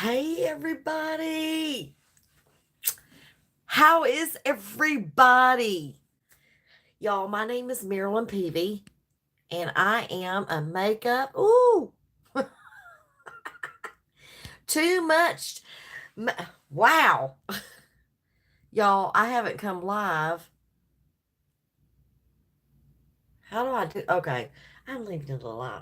Hey, everybody. How is everybody? Y'all, my name is Marilyn Peavy, and I am a makeup. Ooh, too much. Wow. Y'all, I haven't come live. How do I do? Okay, I'm leaving it alone.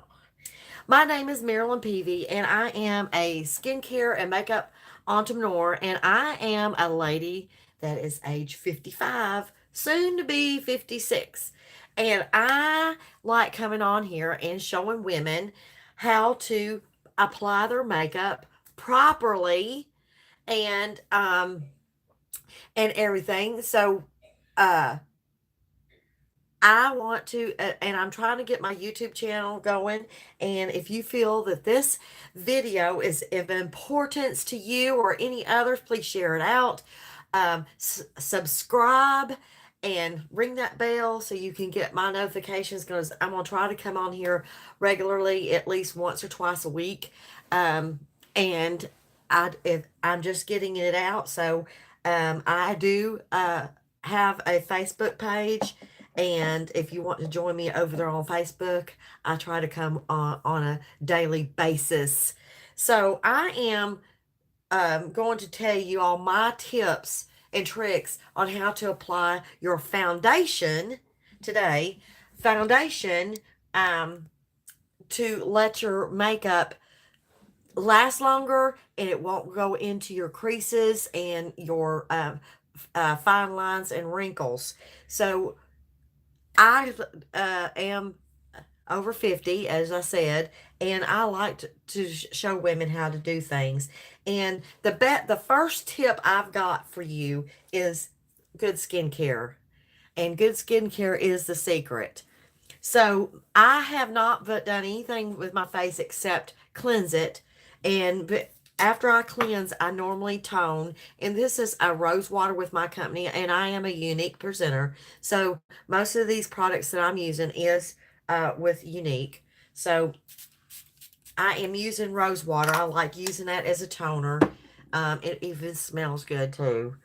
My name is Marilyn Peavy, and I am a skincare and makeup entrepreneur, and I am a lady that is age 55, soon to be 56. And I like coming on here and showing women how to apply their makeup properly and and everything. So uh I want to, and I'm trying to get my YouTube channel going. And if you feel that this video is of importance to you or any others, please share it out. Subscribe and ring that bell so you can get my notifications because I'm going to try to come on here regularly, at least once or twice a week. Um, and if I'm just getting it out. So I do have a Facebook page, and if you want to join me over there on Facebook, I try to come on a daily basis. So I am going to tell you all my tips and tricks on how to apply your foundation today. Foundation to let your makeup last longer, and it won't go into your creases and your fine lines and wrinkles. So I am over 50, as I said, and I like to show women how to do things. And the first tip I've got for you is good skincare. And good skincare is the secret. So I have not done anything with my face except cleanse it. But after I cleanse, I normally tone. And this is a rose water with my company, and I am a unique presenter. So most of these products that I'm using is with Unique. So I am using rose water. I like using that as a toner. It even smells good too.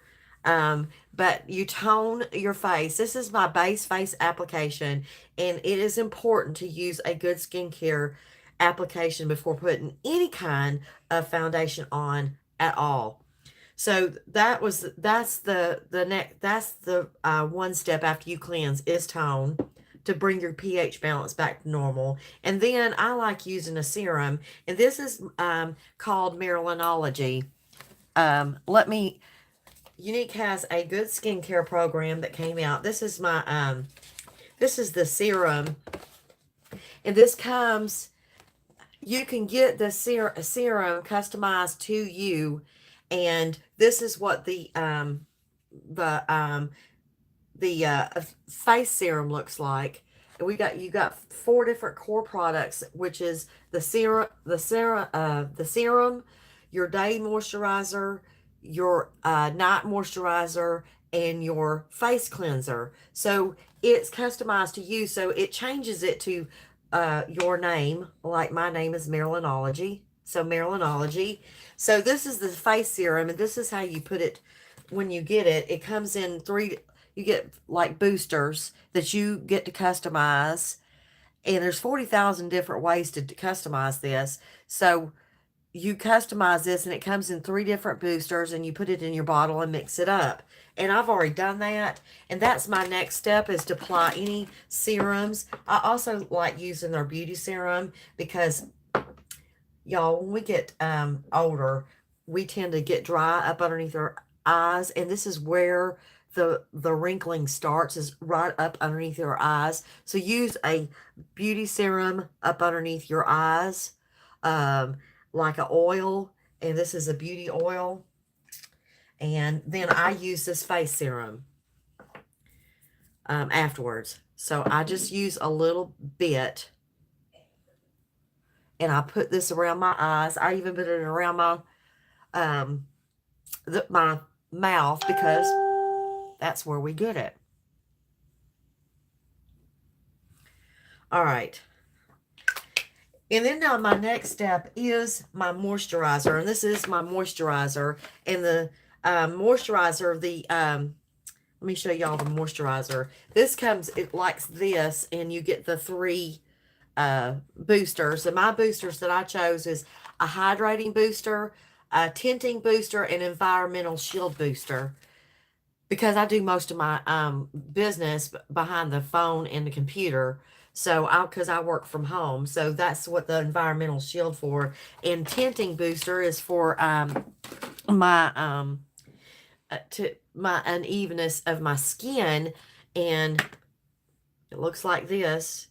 But you tone your face. This is my base face application, and it is important to use a good skincare application before putting any kind of foundation on at all. So that's the one step after you cleanse is tone to bring your pH balance back to normal. And then I like using a serum, and this is called Marilynology. Let me Unique has a good skincare program that came out. This is the serum, and this comes. You can get the serum customized to you, and this is what the face serum looks like. And you got four different core products, which is the serum, your day moisturizer, your night moisturizer, and your face cleanser. So it's customized to you. So it changes it to your name. Like my name is Marilynology. So Marilynology. So this is the face serum, and this is how you put it when you get it. It comes in three. You get like boosters that you get to customize, and there's 40,000 different ways to customize this. So you customize this, and it comes in three different boosters, and you put it in your bottle and mix it up. And I've already done that, and that's my next step, is to apply any serums. I also like using their beauty serum because, y'all, when we get older, we tend to get dry up underneath our eyes, and this is where the wrinkling starts, is right up underneath your eyes. So use a beauty serum up underneath your eyes, um, like a oil, and this is a beauty oil. And then I use this face serum afterwards. So I just use a little bit, and I put this around my eyes. I even put it around um, my mouth because that's where we get it. All right. And then now my next step is my moisturizer. And this is my moisturizer. And the moisturizer, let me show y'all the moisturizer. This comes, it likes this, and you get the 3 boosters. And my boosters that I chose is a hydrating booster, a tinting booster, and environmental shield booster. Because I do most of my business behind the phone and the computer. So because I work from home, so that's what the environmental shield for. And tinting booster is for my to my unevenness of my skin, and it looks like this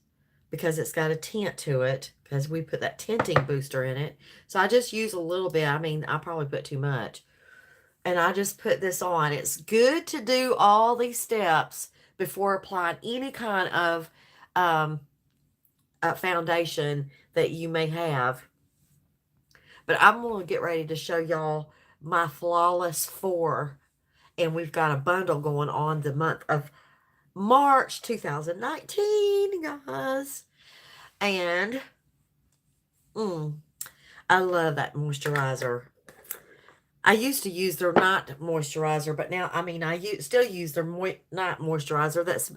because it's got a tint to it because we put that tinting booster in it. So I just use a little bit. I mean, I probably put too much. And I just put this on. It's good to do all these steps before applying any kind of foundation that you may have. But I'm going to get ready to show y'all my Flawless 4. And we've got a bundle going on the month of March 2019, guys. And I love that moisturizer. I used to use their night moisturizer, but now, I mean, still use their night moisturizer that's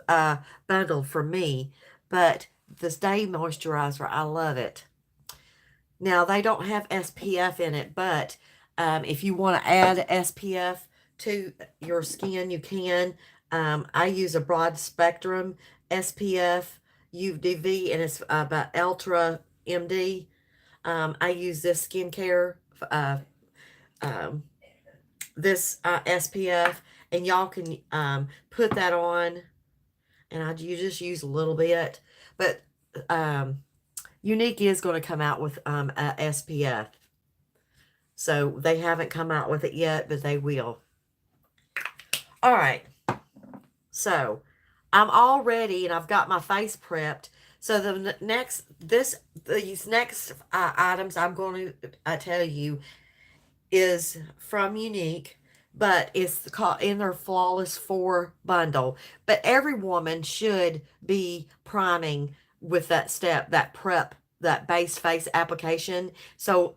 bundled for me. But this day moisturizer, I love it. Now, they don't have SPF in it, but if you want to add SPF to your skin, you can. I use a broad spectrum SPF UVB, and it's by Ultra MD. I use this skincare this SPF, and y'all can put that on, and you just use a little bit, but Younique is going to come out with a SPF, so they haven't come out with it yet, but they will. All right, so I'm all ready, and I've got my face prepped. So these next items I'm going to tell you is from Younique, but it's called in their Flawless 4 bundle. But every woman should be priming with that step, that prep, that base face application. So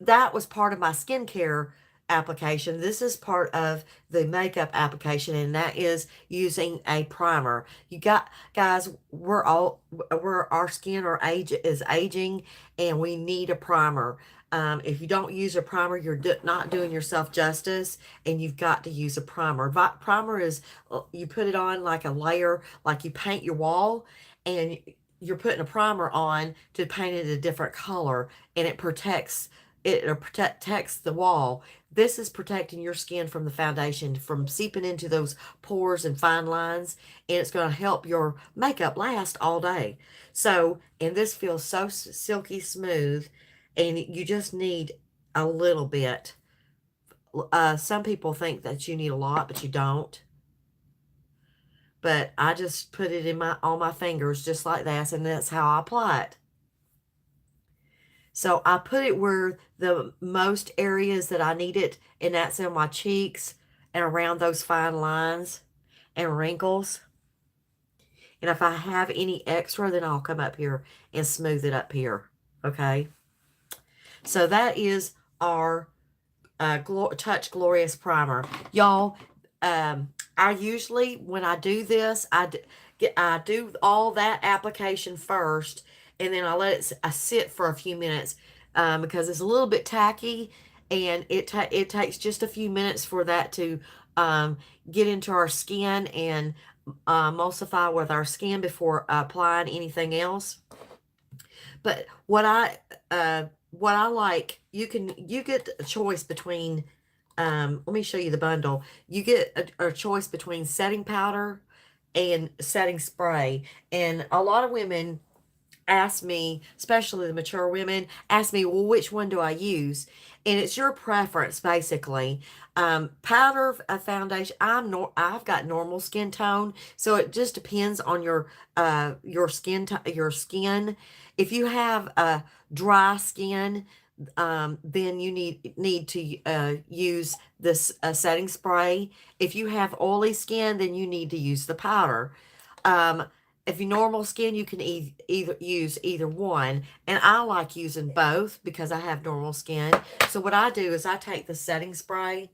that was part of my skincare application. This is part of the makeup application, and that is using a primer. You got, guys, our skin is aging, and we need a primer. If you don't use a primer, you're not doing yourself justice, and you've got to use a primer. Primer is, you put it on like a layer, like you paint your wall, and you're putting a primer on to paint it a different color, and it protects the wall. This is protecting your skin from the foundation, from seeping into those pores and fine lines, and it's going to help your makeup last all day. So, and this feels so silky smooth, and you just need a little bit. Some people think that you need a lot, but you don't. But I just put it on my fingers just like that, and that's how I apply it. So I put it where the most areas that I need it, and that's in my cheeks and around those fine lines and wrinkles. And if I have any extra, then I'll come up here and smooth it up here. Okay. So that is our Touch Glorious Primer. Y'all, I usually, when I do this, I do all that application first, and then I let it sit for a few minutes because it's a little bit tacky, and it takes just a few minutes for that to get into our skin and emulsify with our skin before applying anything else. But what I like, you get a choice between. Let me show you the bundle. You get a choice between setting powder and setting spray, and a lot of women ask me, especially the mature women, ask me, well, which one do I use? And it's your preference, basically. Powder foundation, I've got normal skin tone, so it just depends on your skin. If you have a dry skin, then you need to use this setting spray. If you have oily skin, then you need to use the powder. If you're normal skin, you can either use either one. And I like using both because I have normal skin. So what I do is I take the setting spray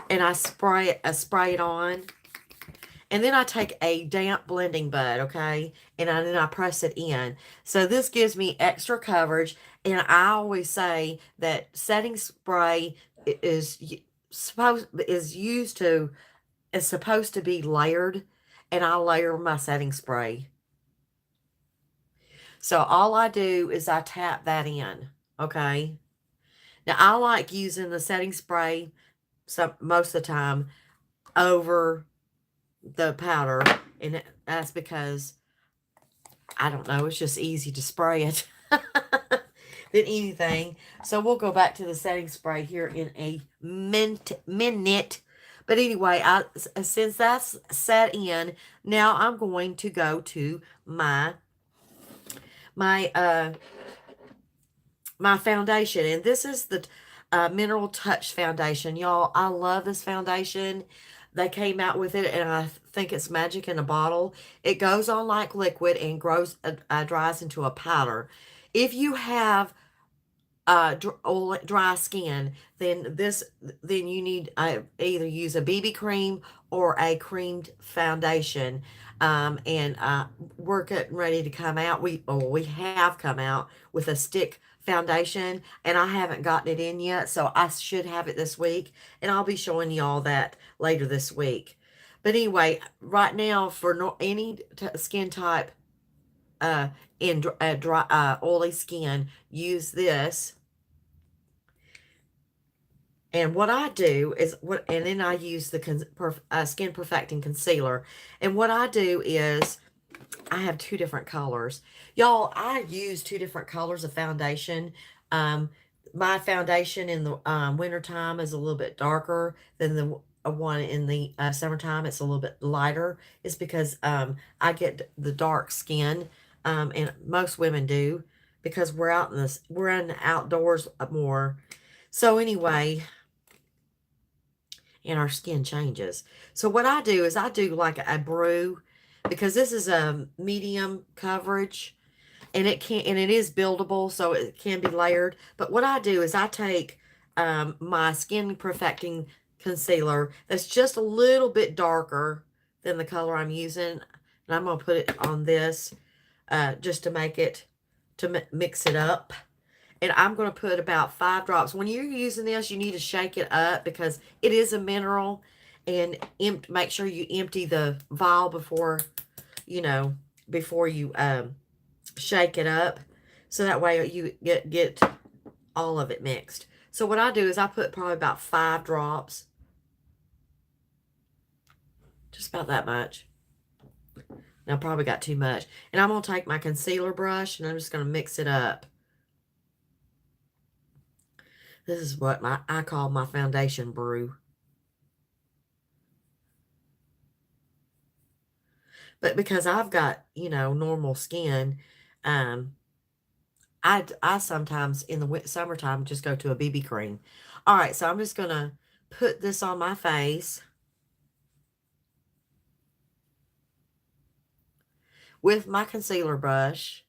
and I spray it on. And then I take a damp blending bud, okay? And then I press it in. So this gives me extra coverage. And I always say that setting spray is supposed to be layered. And I layer my setting spray. So all I do is I tap that in, okay? Now I like using the setting spray most of the time over the powder, and that's because I don't know, it's just easy to spray it than anything. So we'll go back to the setting spray here in a minute. But anyway, since that's set in, now I'm going to go to my foundation, and this is the Mineral Touch foundation. Y'all, I love this foundation. They came out with it, and I think it's magic in a bottle. It goes on like liquid and dries into a powder. If you have dry skin, then you need either use a BB cream or a creamed foundation. And we're getting ready to come out. We have come out with a stick foundation, and I haven't gotten it in yet, so I should have it this week, and I'll be showing y'all that later this week. But anyway, right now for any skin type in dry oily skin, use this. And what I do is and then I use the Skin Perfecting Concealer. And what I do is I have two different colors. Y'all, I use two different colors of foundation. My foundation in the wintertime is a little bit darker than the one in the summertime. It's a little bit lighter. It's because I get the dark skin, and most women do, because we're in the outdoors more. So anyway, and our skin changes. So what I do is I do like a brew, because this is a medium coverage, and it is buildable, so it can be layered. But what I do is I take my Skin Perfecting Concealer that's just a little bit darker than the color I'm using, and I'm going to put it on this just to mix it up. And I'm going to put about 5 drops. When you're using this, you need to shake it up because it is a mineral. And make sure you empty the vial before you shake it up. So that way you get all of it mixed. So what I do is I put probably about 5 drops. Just about that much. Now I probably got too much. And I'm going to take my concealer brush and I'm just going to mix it up. This is what I call my foundation brew. But because I've got, normal skin, I sometimes in the summertime just go to a BB cream. All right, so I'm just going to put this on my face with my concealer brush.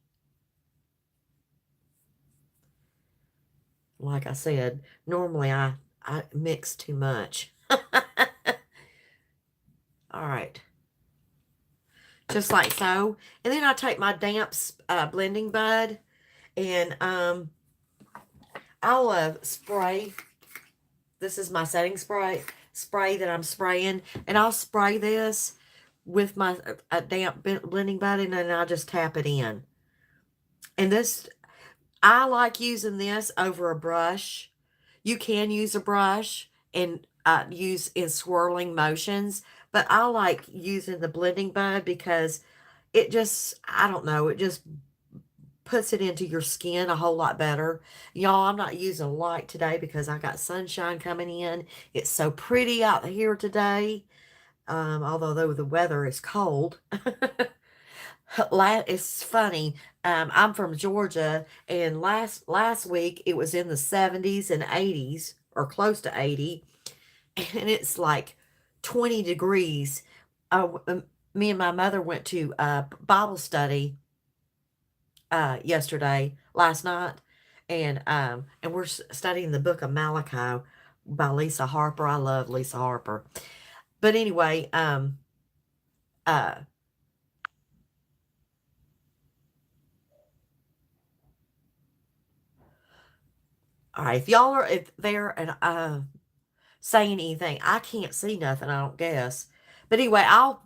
Like I said, normally I mix too much. All right. Just like so. And then I take my damp blending bud, and I'll spray. This is my setting spray that I'm spraying, and I'll spray this with my damp blending bud, and then I'll just tap it in. And this, I like using this over a brush. You can use a brush and use in swirling motions, but I like using the blending bud because it just, I don't know, it just puts it into your skin a whole lot better. Y'all, I'm not using light today because I got sunshine coming in. It's so pretty out here today, although the weather is cold. It's funny. I'm from Georgia, and last week it was in the 70s and 80s, or close to 80, and it's like 20 degrees me and my mother went to Bible study last night, and we're studying the book of Malachi by Lisa Harper. I love Lisa Harper. But anyway, uh, all right, if y'all are if there and saying anything, I can't see nothing. I don't guess. But anyway, I'll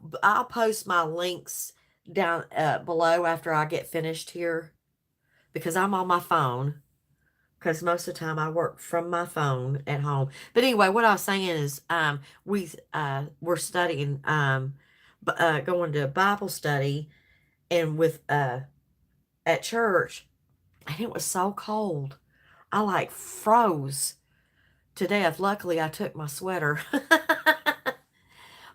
post my links down below after I get finished here because I'm on my phone. Because most of the time I work from my phone at home. But anyway, what I was saying is, we're studying, going to Bible study, and with at church, and it was so cold. I like froze to death. Luckily, I took my sweater,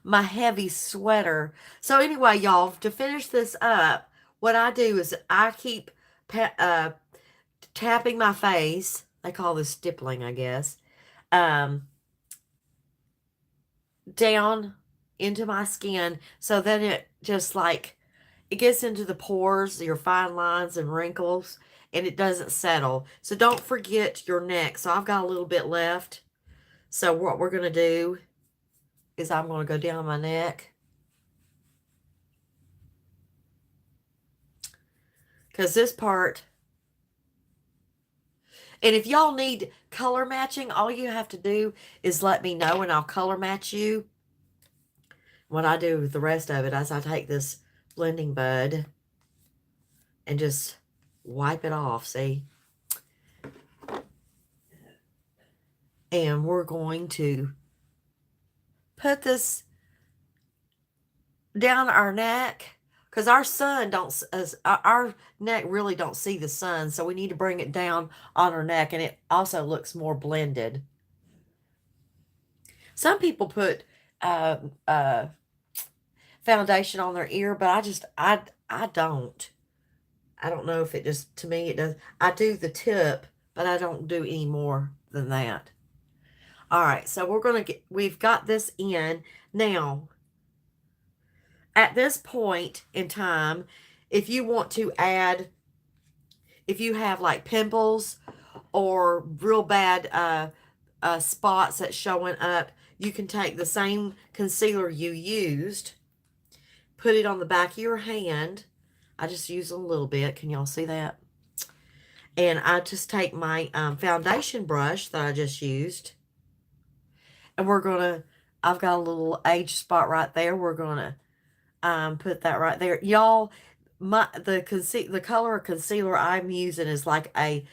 my heavy sweater. So anyway, y'all, to finish this up, what I do is I keep tapping my face. They call this stippling, I guess. Um, Down into my skin so then it just like it gets into the pores, your fine lines and wrinkles, and it doesn't settle. So don't forget your neck. So I've got a little bit left. So what we're going to do is I'm going to go down my neck because this part, and if y'all need color matching, all you have to do is let me know and I'll color match you. What I do with the rest of it is I take this blending bud and just wipe it off, see? And we're going to put this down our neck because our sun don't, our neck really don't see the sun, so we need to bring it down on our neck, and it also looks more blended. Some people put uh, uh, foundation on their ear, but I don't. I don't know if it just, to me, it does. I do the tip, but I don't do any more than that. All right, so we've got this in. Now, at this point in time, if you want to add, if you have like pimples or real bad spots that's showing up, you can take the same concealer you used, put it on the back of your hand. I just use a little bit. Can y'all see that? And I just take my foundation brush that I just used, and I've got a little age spot right there. We're gonna put that right there, y'all. The color of concealer I'm using is like a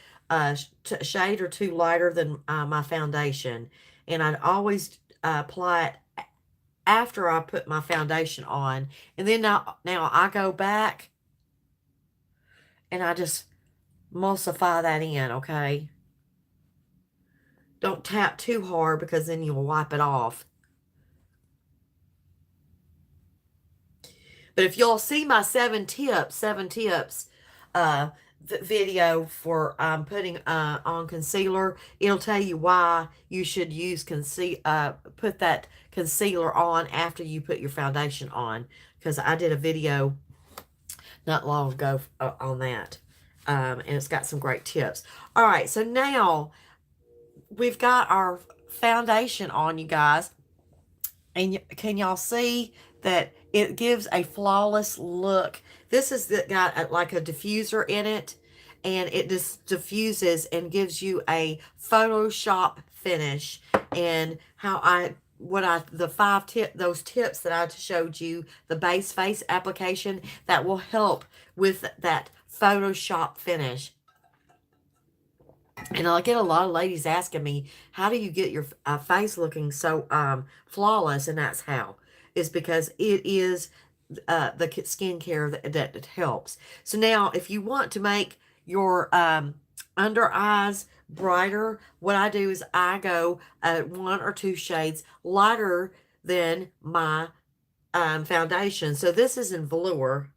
shade or two lighter than my foundation, and I'd always apply it after I put my foundation on, and then now I go back and I just emulsify that in. Okay, don't tap too hard because then you'll wipe it off. But if y'all see my seven tips video for putting on concealer, it'll tell you why you should put that concealer on after you put your foundation on. Because I did a video not long ago on that. And it's got some great tips. All right, so now we've got our foundation on, you guys. And can y'all see that it gives a flawless look? This has got like a diffuser in it, and it just diffuses and gives you a Photoshop finish. And those tips that I showed you, the base face application, that will help with that Photoshop finish. And I get a lot of ladies asking me, how do you get your face looking so flawless? And that's how. Is because it is the skincare that helps. So now, if you want to make your under eyes brighter, what I do is I go 1 or 2 shades lighter than my foundation. So this is in velour.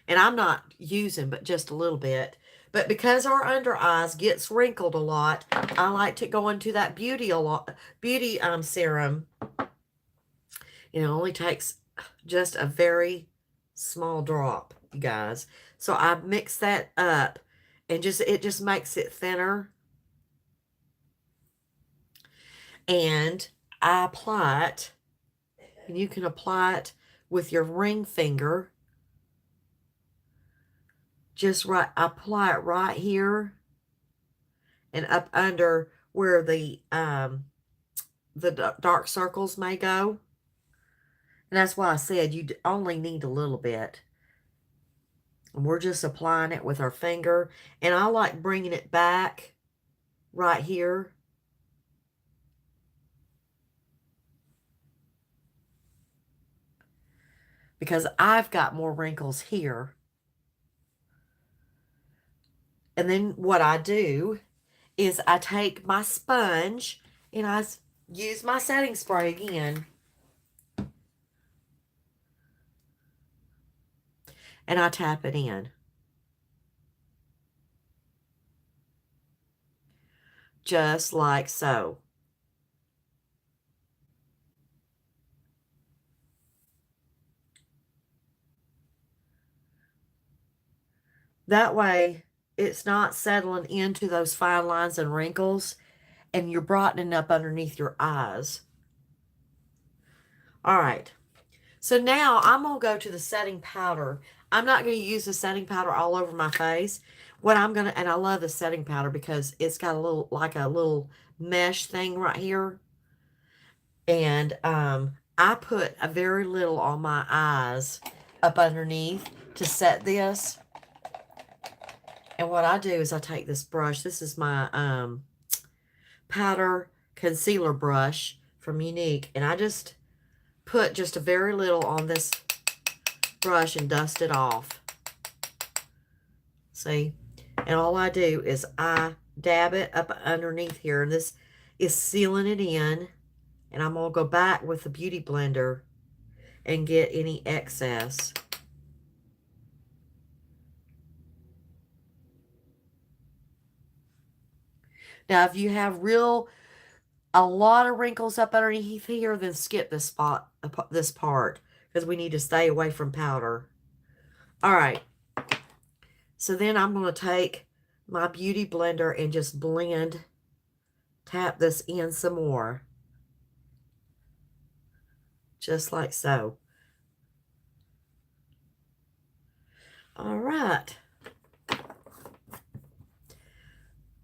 And I'm not using but just a little bit. But because our under eyes gets wrinkled a lot, I like to go into that beauty serum. It only takes just a very small drop, you guys. So I mix that up and it just makes it thinner. And I apply it, and you can apply it with your ring finger. Just right, apply it right here and up under where the dark circles may go. And that's why I said you only need a little bit. And we're just applying it with our finger. And I like bringing it back right here. Because I've got more wrinkles here. And then what I do is I take my sponge and I use my setting spray again. And I tap it in. Just like so. That way, it's not settling into those fine lines and wrinkles, and you're brightening up underneath your eyes. All right. So now I'm going to go to the setting powder. I'm not going to use the setting powder all over my face. What I'm going to, and I love the setting powder because it's got a little, like a little mesh thing right here. And I put a very little on my eyes up underneath to set this. And what I do is I take this brush. This is my powder concealer brush from Younique. And I just put just a very little on this brush and dust it off. See? And all I do is I dab it up underneath here. And this is sealing it in. And I'm going to go back with the Beauty Blender and get any excess. Now, if you have a lot of wrinkles up underneath here, then skip this this part, because we need to stay away from powder. All right. So then I'm going to take my Beauty Blender and just tap this in some more. Just like so. All right.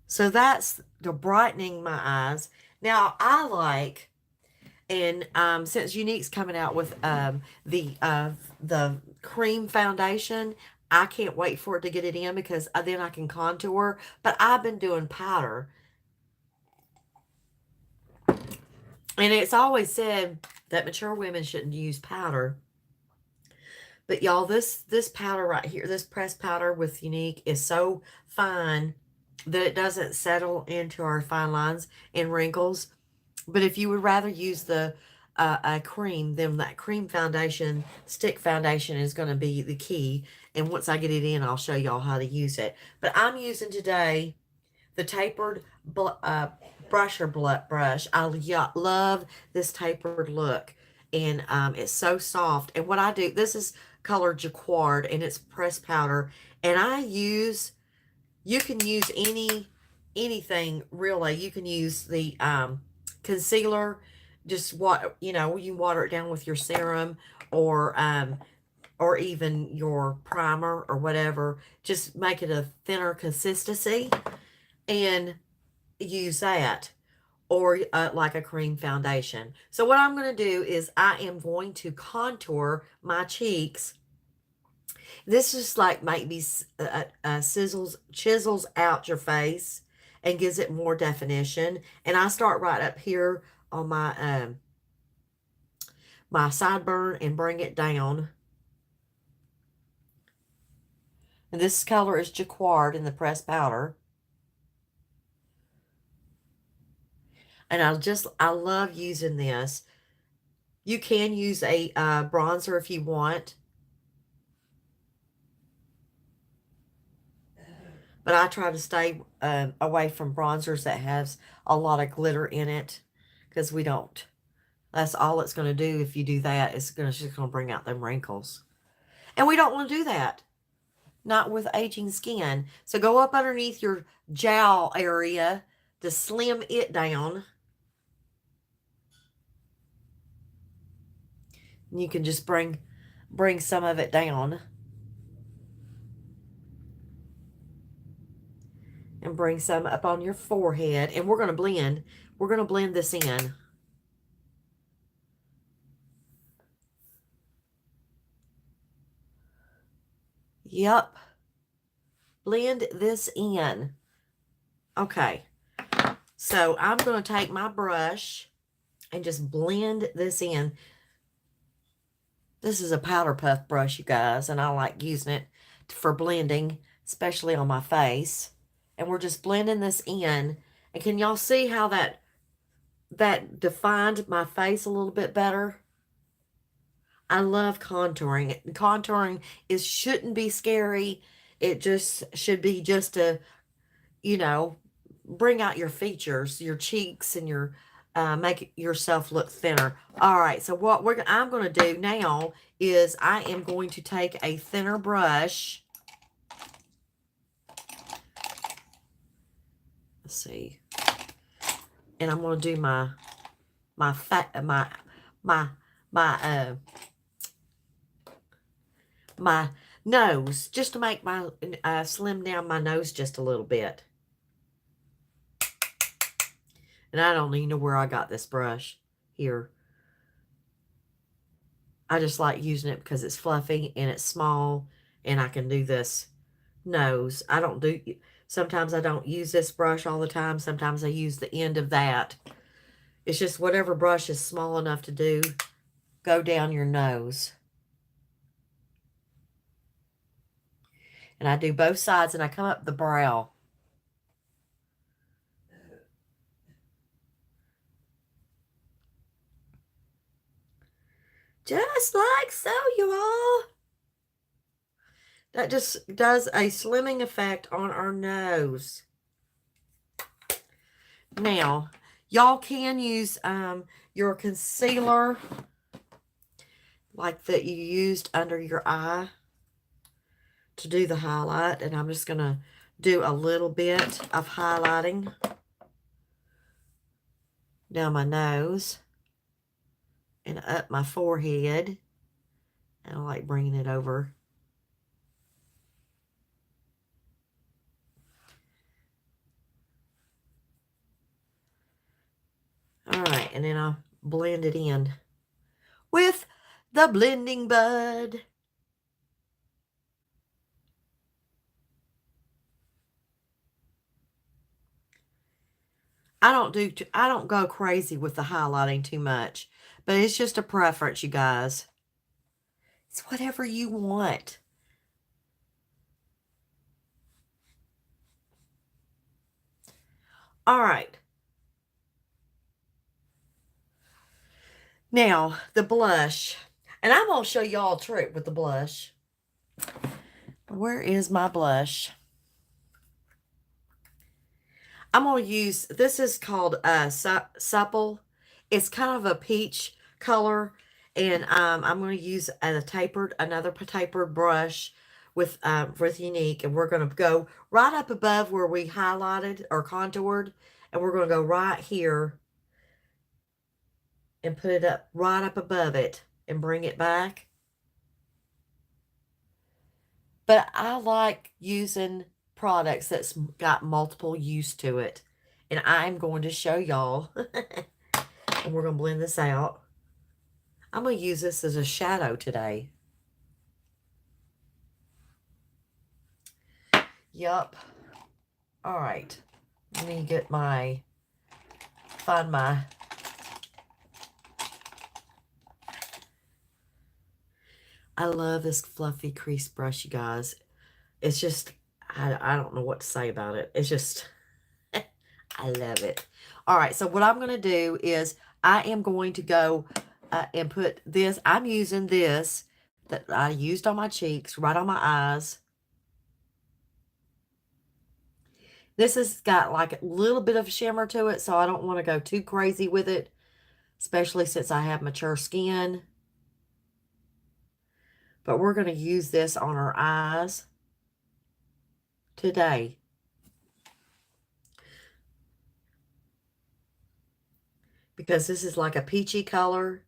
So that's the brightening my eyes. Now I like, and since Younique's coming out with the cream foundation, I can't wait for it to get it in because then I can contour. But I've been doing powder. And it's always said that mature women shouldn't use powder. But y'all, this powder right here, this pressed powder with Younique is so fine that it doesn't settle into our fine lines and wrinkles. But if you would rather use the a cream, then that cream foundation, stick foundation is going to be the key. And once I get it in, I'll show y'all how to use it. But I'm using today the tapered brusher brush. I love this tapered look. And it's so soft. And what I do, this is color Jacquard, and it's pressed powder. And you can use anything really. You can use the concealer, just you can water it down with your serum or even your primer or whatever. Just make it a thinner consistency and use that, or like a cream foundation. So what I'm going to do is I am going to contour my cheeks. This just like maybe chisels out your face and gives it more definition. And I start right up here on my my sideburn and bring it down. And this color is Jacquard in the pressed powder. And I love using this. You can use a bronzer if you want. But I try to stay away from bronzers that has a lot of glitter in it, because we don't That's all it's going to do if you do that. It's just going to bring out them wrinkles. And we don't want to do that. Not with aging skin. So go up underneath your jowl area to slim it down. And you can just bring some of it down. And bring some up on your forehead. And we're going to blend. We're going to blend this in. Yep. Blend this in. Okay. So I'm going to take my brush and just blend this in. This is a powder puff brush, you guys, and I like using it for blending, especially on my face. And we're just blending this in. And can y'all see how that defined my face a little bit better? I love contouring. Contouring shouldn't be scary. It just should be just to, bring out your features, your cheeks, and your make yourself look thinner. All right, so what I'm going to do now is I am going to take a thinner brush. Let's see. And I'm going to do my nose, just to make my slim down my nose just a little bit. And I don't even know where I got this brush here. I just like using it because it's fluffy and it's small and I can do this nose. Sometimes I don't use this brush all the time. Sometimes I use the end of that. It's just whatever brush is small enough to go down your nose. And I do both sides and I come up the brow. Just like so, you all. That just does a slimming effect on our nose. Now, y'all can use your concealer like that you used under your eye to do the highlight. And I'm just going to do a little bit of highlighting down my nose and up my forehead. And I like bringing it over. All right, and then I'll blend it in with the blending bud. I don't go crazy with the highlighting too much, but it's just a preference, you guys. It's whatever you want. All right. Now, the blush. And I'm going to show y'all a trick with the blush. Where is my blush? I'm going to use, this is called Supple. It's kind of a peach color. And I'm going to use another tapered brush with Younique. And we're going to go right up above where we highlighted or contoured. And we're going to go right here and put it up right up above it and bring it back. But I like using products that's got multiple use to it. And I'm going to show y'all. And we're going to blend this out. I'm going to use this as a shadow today. Yup. All right. Let me find my I love this fluffy crease brush, you guys. It's just, I don't know what to say about it. It's just, I love it. All right, so what I'm going to do is I am going to go and put this. I'm using this that I used on my cheeks, right on my eyes. This has got like a little bit of shimmer to it, so I don't want to go too crazy with it. especially since I have mature skin. But we're going to use this on our eyes today. Because this is like a peachy color.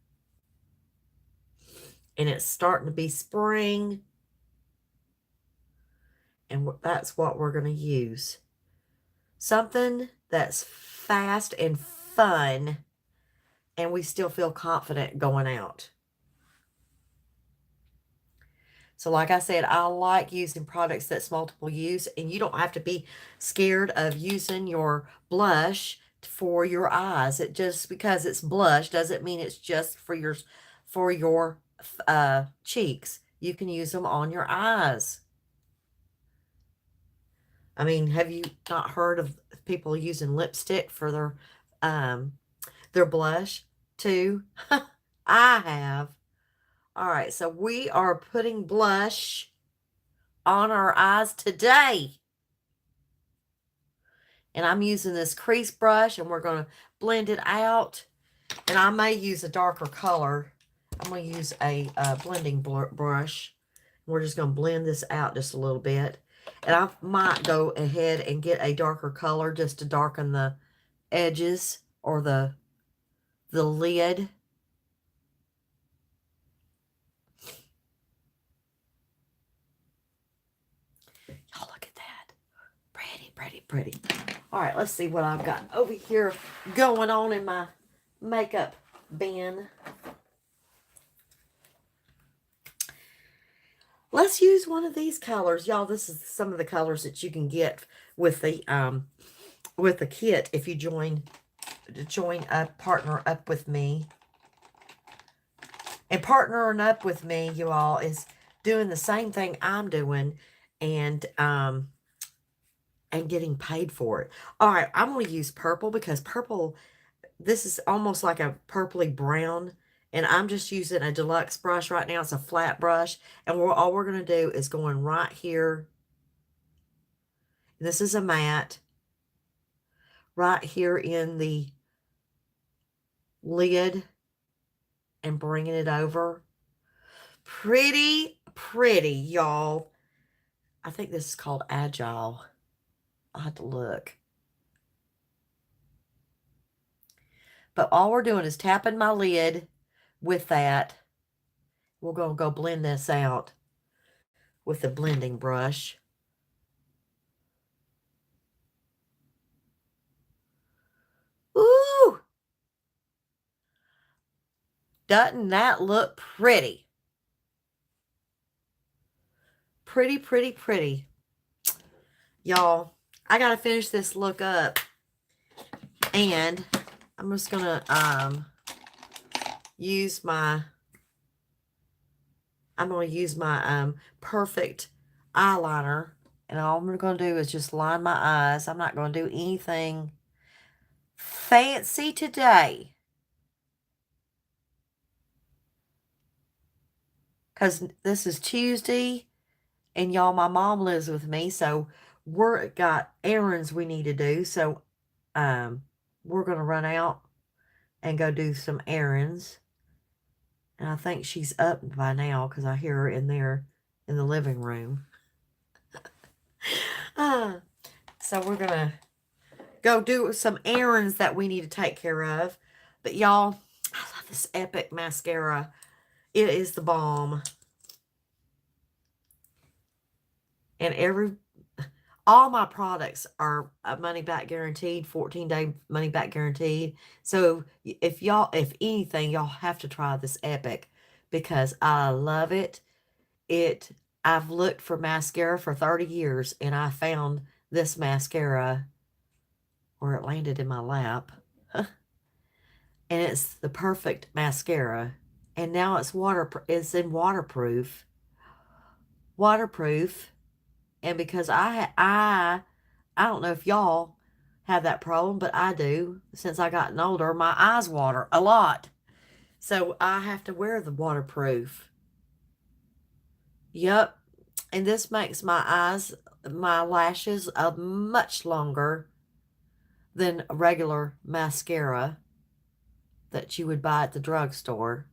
And it's starting to be spring. And that's what we're going to use. Something that's fast and fun. And we still feel confident going out. So like I said, I like using products that's multiple use. And you don't have to be scared of using your blush for your eyes. It just because it's blush doesn't mean it's just for your cheeks. You can use them on your eyes. I mean, have you not heard of people using lipstick for their blush too? I have. All right, so we are putting blush on our eyes today. And I'm using this crease brush, and we're going to blend it out. And I may use a darker color. I'm going to use a blending brush. We're just going to blend this out just a little bit. And I might go ahead and get a darker color just to darken the edges or the lid. Oh, look at that. Pretty, pretty, pretty. All right, let's see what I've got over here going on in my makeup bin. Let's use one of these colors. Y'all, this is some of the colors that you can get with the kit if you join up, partner up with me. And partnering up with me, you all, is doing the same thing I'm doing and getting paid for it. All right, I'm going to use purple because purple, this is almost like a purpley brown. And I'm just using a deluxe brush right now. It's a flat brush. And all we're going to do is go in right here. This is a matte. Right here in the lid. And bringing it over. Pretty, pretty, y'all. I think this is called Agile. I'll have to look. But all we're doing is tapping my lid with that. We're going to go blend this out with the blending brush. Ooh! Doesn't that look pretty? Pretty, pretty, pretty. Y'all, I got to finish this look up. And I'm just going to use my Perfect eyeliner. And all I'm going to do is just line my eyes. I'm not going to do anything fancy today. Because this is Tuesday. And y'all, my mom lives with me. So we're got errands we need to do. So we're going to run out and go do some errands. And I think she's up by now because I hear her in there in the living room. So we're going to go do some errands that we need to take care of. But y'all, I love this Epic mascara. It is the bomb. And all my products are money back guaranteed, 14-day money back guaranteed. So if anything, y'all have to try this Epic because I love it. I've looked for mascara for 30 years and I found this mascara where it landed in my lap. And it's the perfect mascara. And now it's in waterproof. And because I don't know if y'all have that problem, but I do. Since I gotten older, my eyes water a lot. So I have to wear the waterproof. Yep. And this makes my lashes much longer than a regular mascara. that you would buy at the drugstore.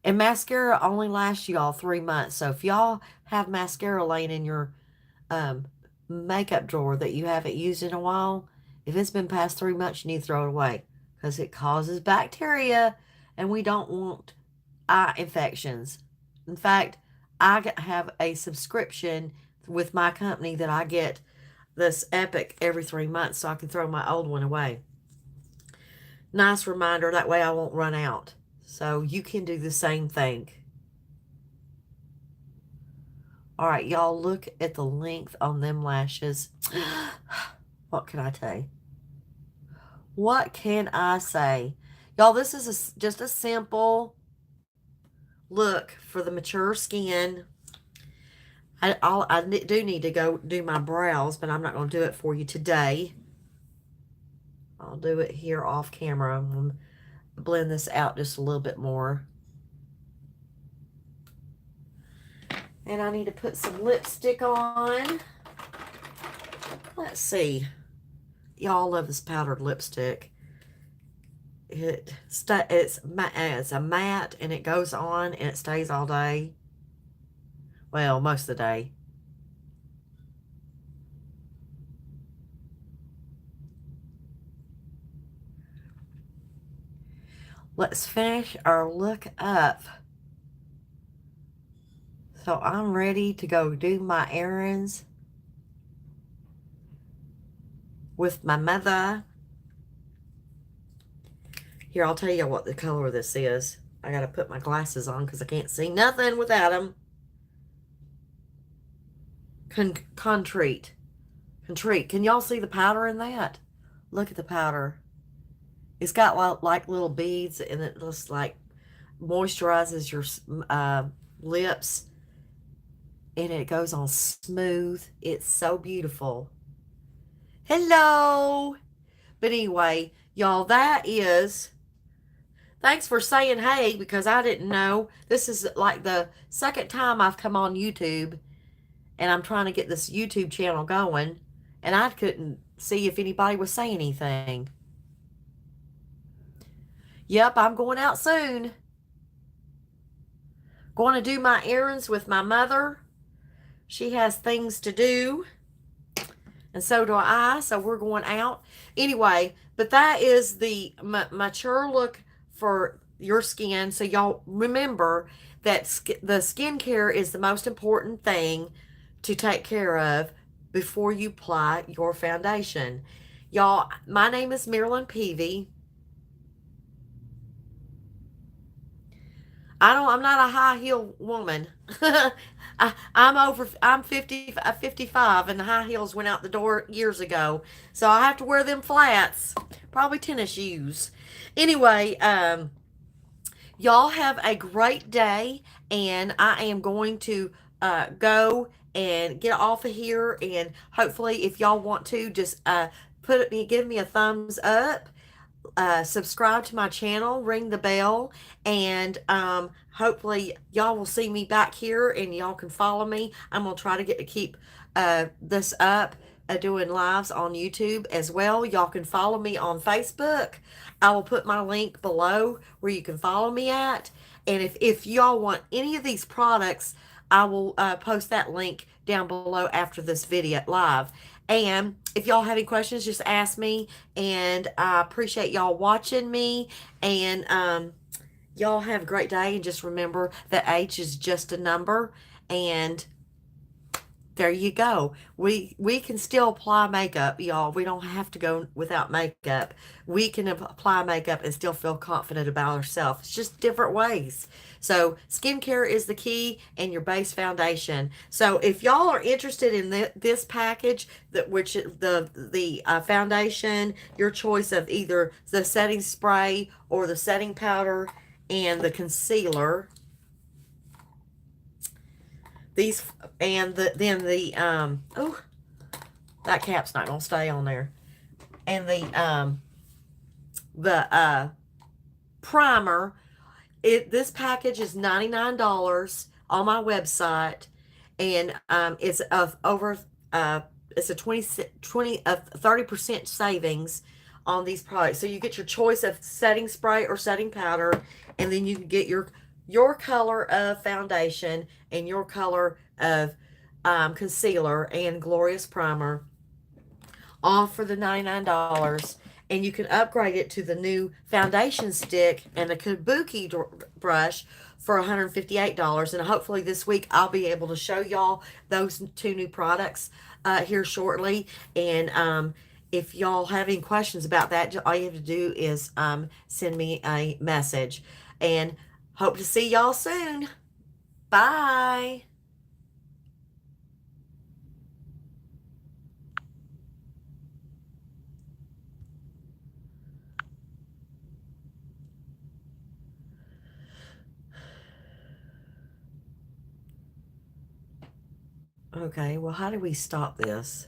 And mascara only lasts y'all 3 months. So if y'all have mascara laying in your um, makeup drawer that you haven't used in a while, if it's been past 3 months, you need to throw it away because it causes bacteria and we don't want eye infections. In fact, I have a subscription with my company that I get this Epic every 3 months so I can throw my old one away. Nice reminder, that way I won't run out. So you can do the same thing. All right, y'all, look at the length on them lashes. What can I tell you? What can I say? Y'all, this is just a simple look for the mature skin. I do need to go do my brows, but I'm not going to do it for you today. I'll do it here off camera. I'm going to blend this out just a little bit more. And I need to put some lipstick on. Let's see. Y'all love this powdered lipstick. It's a matte and it goes on and it stays all day. Well, most of the day. Let's finish our look up. So I'm ready to go do my errands with my mother. Here, I'll tell you what the color of this is. I got to put my glasses on because I can't see nothing without them. Contrite. Can y'all see the powder in that? Look at the powder. It's got like little beads and it just like moisturizes your lips. And it goes on smooth. It's so beautiful. Hello. But anyway, y'all, that is... Thanks for saying hey, because I didn't know. This is like the second time I've come on YouTube, and I'm trying to get this YouTube channel going, and I couldn't see if anybody was saying anything. Yep, I'm going out soon. Going to do my errands with my mother. She has things to do, and so do I, so we're going out. Anyway, but that is the mature look for your skin. So y'all remember that the skincare is the most important thing to take care of before you apply your foundation. Y'all, my name is Marilyn Peavy. I'm not a high heel woman. I'm 55 and the high heels went out the door years ago. So I have to wear them flats, probably tennis shoes. Anyway, y'all have a great day, and I am going to go and get off of here, and hopefully if y'all want to just give me a thumbs up, subscribe to my channel, ring the bell, and hopefully y'all will see me back here and y'all can follow me. I'm going to try to keep this up, doing lives on YouTube as well. Y'all can follow me on Facebook. I will put my link below where you can follow me at. And if y'all want any of these products, I will post that link down below after this video live. And if y'all have any questions, just ask me. And I appreciate y'all watching me. And y'all have a great day. And just remember that age is just a number. And there you go. We can still apply makeup, y'all. We don't have to go without makeup. We can apply makeup and still feel confident about ourselves. It's just different ways. So skincare is the key, and your base foundation. So if y'all are interested in this package, the foundation, your choice of either the setting spray or the setting powder and the concealer. These and oh, that cap's not gonna stay on there. And the primer. This package is $99 on my website, and it's of over it's a 30% savings on these products. So you get your choice of setting spray or setting powder, and then you can get your color of foundation and your color of concealer and glorious primer, all for the $99. And you can upgrade it to the new foundation stick and the kabuki brush for $158. And hopefully this week I'll be able to show y'all those two new products here shortly. And if y'all have any questions about that, all you have to do is send me a message. And hope to see y'all soon. Bye. Okay, well, how do we stop this?